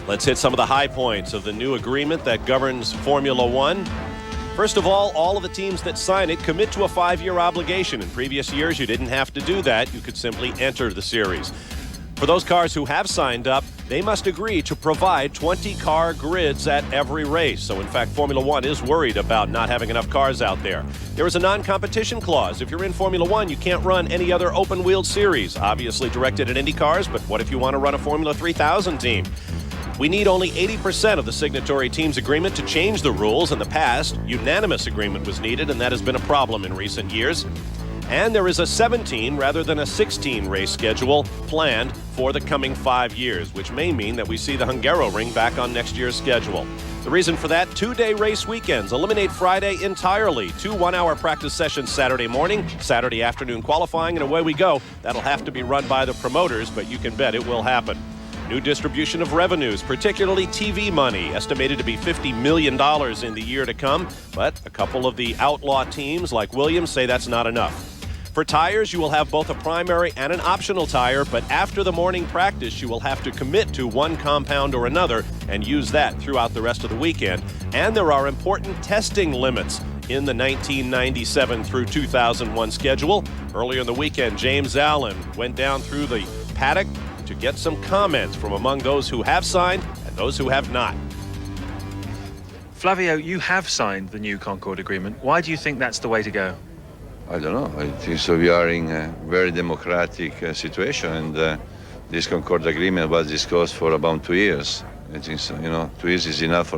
Let's hit some of the high points of the new agreement that governs Formula One. First of all of the teams that sign it commit to a 5-year obligation. In previous years, you didn't have to do that. You could simply enter the series. For those cars who have signed up, they must agree to provide 20-car grids at every race. So, in fact, Formula One is worried about not having enough cars out there. There is a non-competition clause. If you're in Formula One, you can't run any other open-wheel series, obviously directed at Indy cars, but what if you want to run a Formula 3000 team? We need only 80% of the signatory team's agreement to change the rules. In the past, unanimous agreement was needed, and that has been a problem in recent years. And there is a 17 rather than a 16 race schedule planned for the coming 5 years, which may mean that we see the Hungaroring back on next year's schedule. The reason for that, 2-day race weekends. Eliminate Friday entirely. 2 one-hour practice sessions Saturday morning, Saturday afternoon qualifying, and away we go. That'll have to be run by the promoters, but you can bet it will happen. New distribution of revenues, particularly TV money, estimated to be $50 million in the year to come. But a couple of the outlaw teams like Williams say that's not enough. For tires, you will have both a primary and an optional tire, but after the morning practice, you will have to commit to one compound or another and use that throughout the rest of the weekend. And there are important testing limits in the 1997 through 2001 schedule. Earlier in the weekend, James Allen went down through the paddock to get some comments from among those who have signed and those who have not. Flavio, you have signed the new Concorde agreement. Why do you think that's the way to go? I don't know. I think so. We are in a very democratic situation, and this Concorde agreement was discussed for about 2 years. I think so. 2 years is enough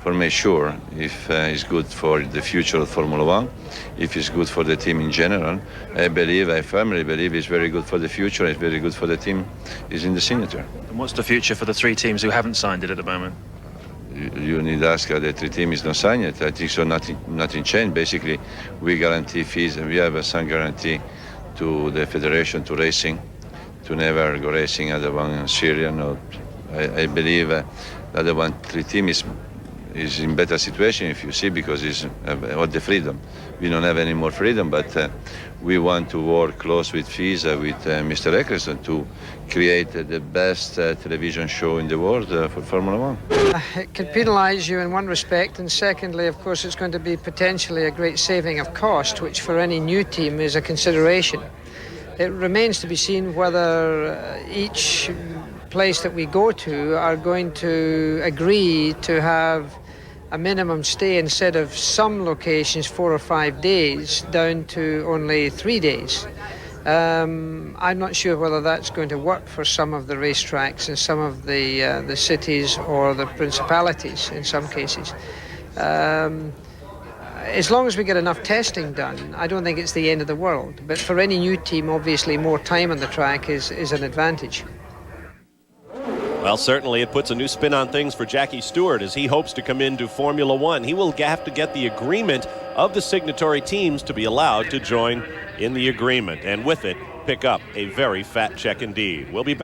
for me, sure, if it's good for the future of Formula One, if it's good for the team in general. I firmly believe it's very good for the future, it's very good for the team, is in the signature. And what's the future for the 3 teams who haven't signed it at the moment? You need to ask the 3 teams not signed it. I think so. Nothing changed. Basically, we guarantee fees, and we have some guarantee to the federation, to racing, to never go racing other one in Syria. No, I believe the other 3 team is in better situation, if you see, because it's all the freedom. We don't have any more freedom, but we want to work close with FISA, with Mr. Eccleston, to create the best television show in the world for Formula One. It could penalise you in one respect, and secondly, of course, it's going to be potentially a great saving of cost, which for any new team is a consideration. It remains to be seen whether each place that we go to are going to agree to have a minimum stay, instead of some locations 4 or 5 days, down to only 3 days. I'm not sure whether that's going to work for some of the racetracks in some of the cities or the principalities in some cases. As long as we get enough testing done, I don't think it's the end of the world. But for any new team, obviously more time on the track is an advantage. Well, certainly it puts a new spin on things for Jackie Stewart as he hopes to come into Formula One. He will have to get the agreement of the signatory teams to be allowed to join in the agreement, and with it, pick up a very fat check indeed. We'll be back.